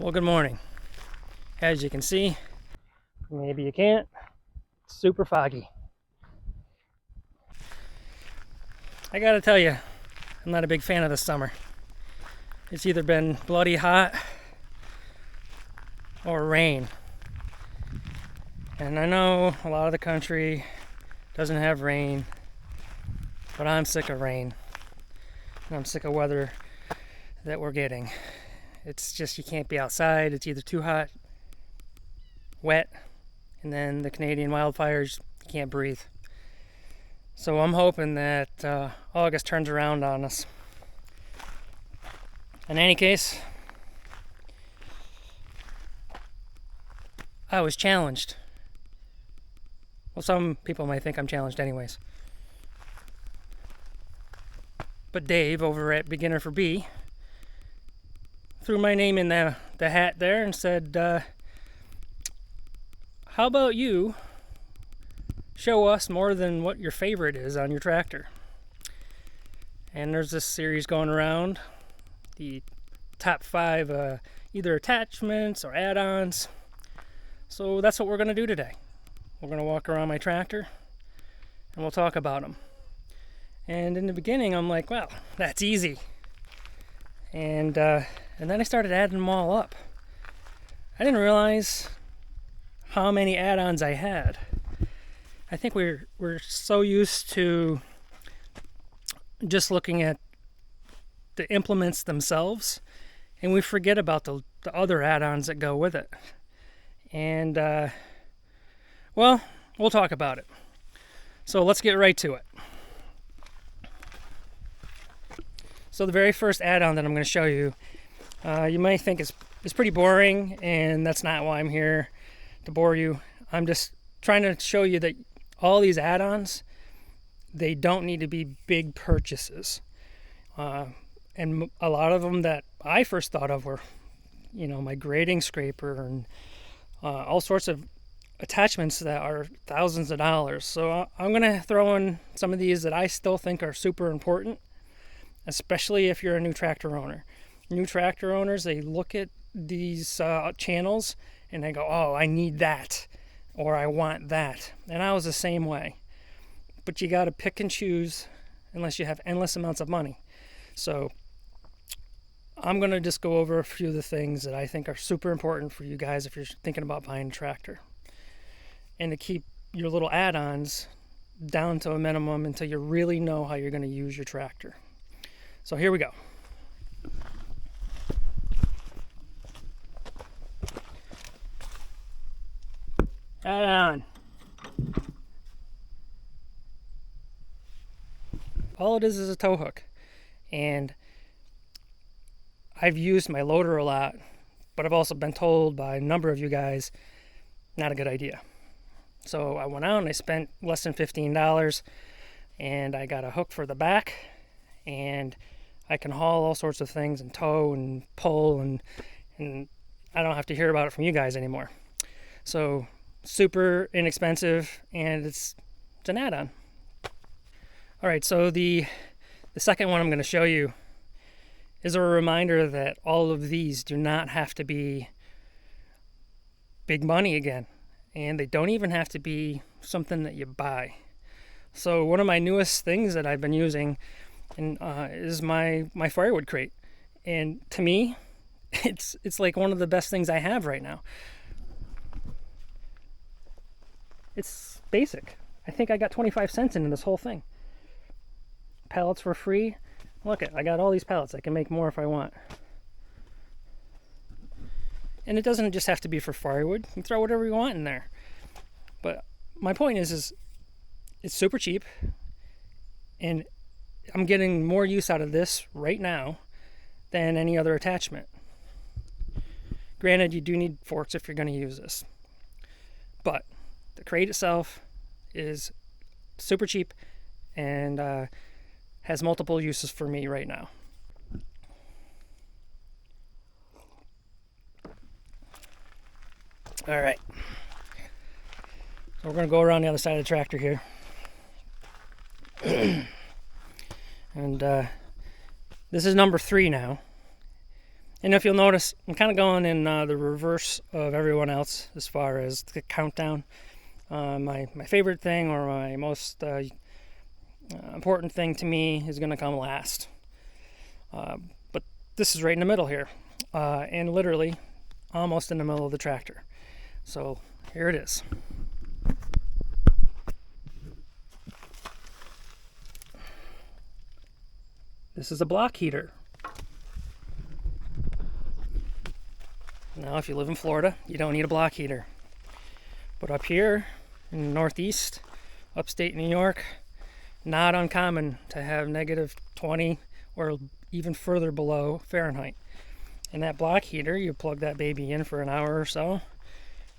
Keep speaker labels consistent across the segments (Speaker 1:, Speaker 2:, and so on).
Speaker 1: Well, good morning. As you can see, maybe you can't, it's super foggy. I gotta tell you, I'm not a big fan of the summer. It's either been bloody hot or rain. And I know a lot of the country doesn't have rain, but I'm sick of rain. And I'm sick of weather that we're getting. It's just, you can't be outside. It's either too hot, wet, and then the Canadian wildfires, you can't breathe. So I'm hoping that August turns around on us. In any case, I was challenged. Well, some people might think I'm challenged anyways. But Dave over at Beginner for B threw my name in the hat there and said, how about you show us more than what your favorite is on your tractor? And there's this series going around, the top 5 either attachments or add-ons. So that's what we're going to do today. We're going to walk around my tractor and we'll talk about them. And in the beginning I'm like, well, that's easy. And then I started adding them all up. I didn't realize how many add-ons I had. I think we're so used to just looking at the implements themselves, and we forget about the other add-ons that go with it. And well, we'll talk about it. So let's get right to it. So the very first add-on that I'm going to show you, you might think is pretty boring, and that's not why I'm here to bore you. I'm just trying to show you that all these add-ons, they don't need to be big purchases. And a lot of them that I first thought of were, my grading scraper and all sorts of attachments that are thousands of dollars. So I'm going to throw in some of these that I still think are super important, especially if you're a new tractor owner. New tractor owners, they look at these channels and they go, oh, I need that, or I want that. And I was the same way. But you got to pick and choose unless you have endless amounts of money. So I'm going to just go over a few of the things that I think are super important for you guys if you're thinking about buying a tractor. And to keep your little add-ons down to a minimum until you really know how you're going to use your tractor. So here we go. Add-on. All it is a tow hook. And I've used my loader a lot, but I've also been told by a number of you guys, not a good idea. So I went out and I spent less than $15, and I got a hook for the back, and I can haul all sorts of things and tow and pull, and I don't have to hear about it from you guys anymore. So super inexpensive, and it's an add-on. All right, so the second one I'm going to show you is a reminder that all of these do not have to be big money again, and they don't even have to be something that you buy. So one of my newest things that I've been using is my Firewood crate, and to me, it's like one of the best things I have right now. It's basic. I think I got 25 cents into this whole thing. Pallets for free. Look I got all these pallets. I can make more if I want. And it doesn't just have to be for firewood. You can throw whatever you want in there. But my point is it's super cheap, and I'm getting more use out of this right now than any other attachment. Granted, you do need forks if you're going to use this. But the crate itself is super cheap and has multiple uses for me right now. All right. So we're going to go around the other side of the tractor here. And this is number 3 now. And if you'll notice, I'm kind of going in the reverse of everyone else as far as the countdown. My favorite thing, or my most important thing to me, is going to come last. But this is right in the middle here, and literally almost in the middle of the tractor. So here it is. This is a block heater. Now, if you live in Florida, you don't need a block heater. But up here in the Northeast, upstate New York, not uncommon to have negative 20 or even further below Fahrenheit. And that block heater, you plug that baby in for an hour or so,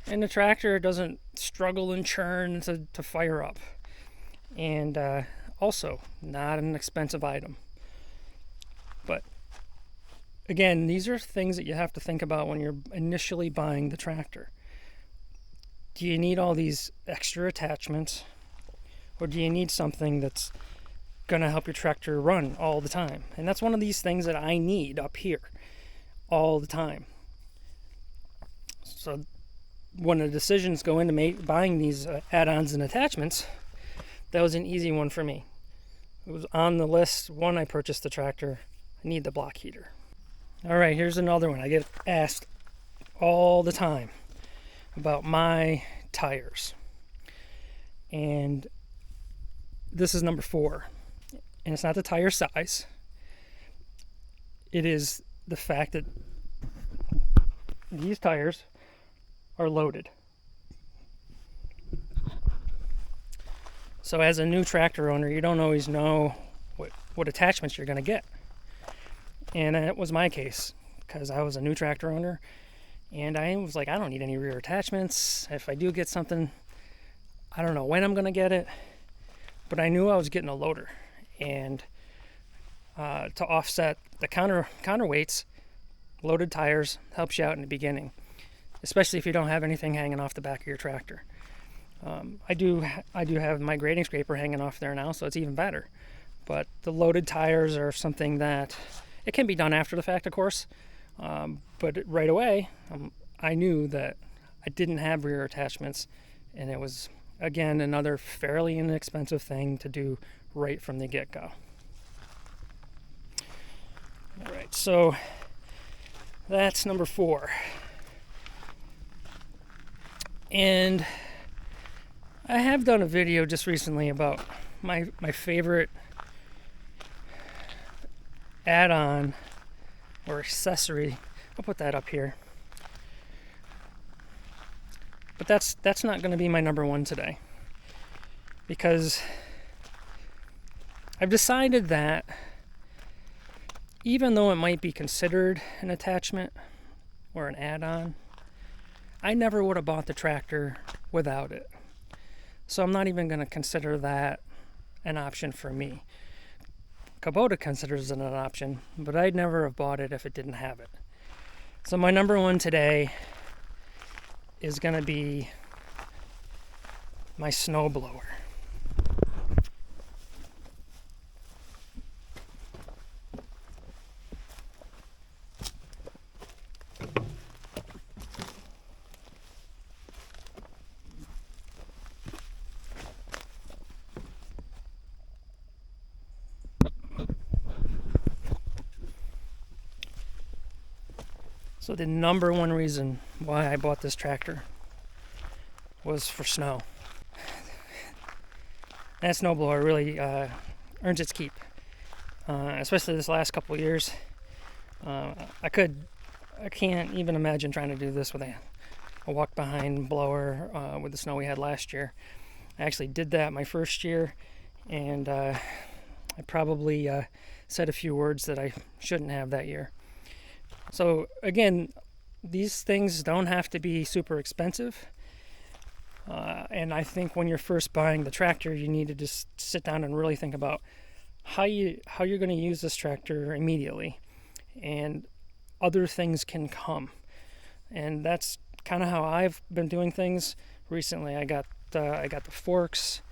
Speaker 1: and the tractor doesn't struggle and churn to fire up. And also, not an expensive item. But again, these are things that you have to think about when you're initially buying the tractor. Do you need all these extra attachments, or do you need something that's going to help your tractor run all the time? And that's one of these things that I need up here all the time. So when the decisions go into buying these add-ons and attachments, that was an easy one for me. It was on the list when I purchased the tractor. I need the block heater. All right, here's another one. I get asked all the time about my tires. And this is number 4. And it's not the tire size. It is the fact that these tires are loaded. So as a new tractor owner, you don't always know what attachments you're going to get. And it was my case, because I was a new tractor owner, and I was like, I don't need any rear attachments. If I do get something, I don't know when I'm going to get it, but I knew I was getting a loader. And to offset the counterweights, loaded tires helps you out in the beginning, especially if you don't have anything hanging off the back of your tractor. I do have my grading scraper hanging off there now, so it's even better. But the loaded tires are something that it can be done after the fact, of course, but right away I knew that I didn't have rear attachments, and it was, again, another fairly inexpensive thing to do right from the get-go. All right, so that's number 4. And I have done a video just recently about my favorite add-on or accessory. I'll put that up here. But that's not going to be my number 1 today, because I've decided that even though it might be considered an attachment or an add-on, I never would have bought the tractor without it. So I'm not even going to consider that an option for me. Kubota considers it an option, but I'd never have bought it if it didn't have it. So my number 1 today is going to be my snowblower. So the number 1 reason why I bought this tractor was for snow. That snowblower really earns its keep, especially this last couple of years. I can't even imagine trying to do this with a walk-behind blower with the snow we had last year. I actually did that my first year, and I probably said a few words that I shouldn't have that year. So again, these things don't have to be super expensive. And I think when you're first buying the tractor, you need to just sit down and really think about how you're going to use this tractor immediately, and other things can come. And that's kind of how I've been doing things recently. I got the forks,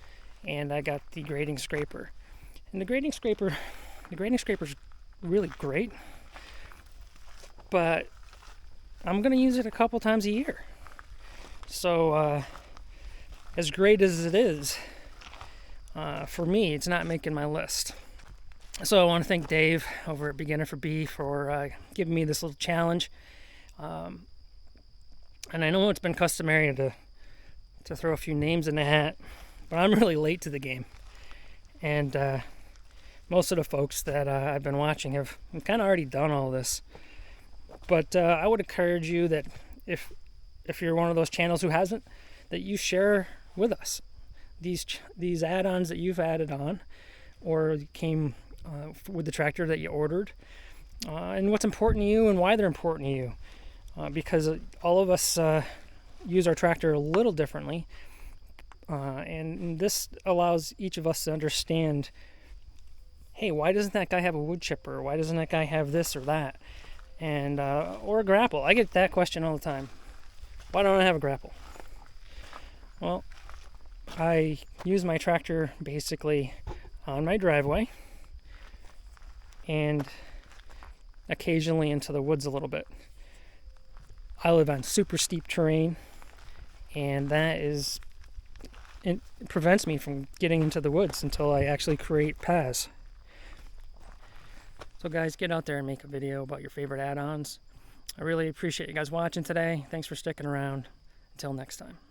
Speaker 1: and I got the grading scraper. And the grading scraper's really great. but I'm going to use it a couple times a year. So as great as it is, for me, it's not making my list. So I want to thank Dave over at Beginner for Bee for giving me this little challenge. And I know it's been customary to throw a few names in the hat, but I'm really late to the game. And most of the folks that I've been watching have kind of already done all this. But I would encourage you that if you're one of those channels who hasn't, that you share with us these add-ons that you've added on or came with the tractor that you ordered, and what's important to you and why they're important to you, because all of us use our tractor a little differently, and this allows each of us to understand, hey, why doesn't that guy have a wood chipper? Why doesn't that guy have this or that? And or a grapple. I get that question all the time. Why don't I have a grapple? Well, I use my tractor basically on my driveway and occasionally into the woods a little bit. I live on super steep terrain, and it prevents me from getting into the woods until I actually create paths. So guys, get out there and make a video about your favorite add-ons. I really appreciate you guys watching today. Thanks for sticking around. Until next time.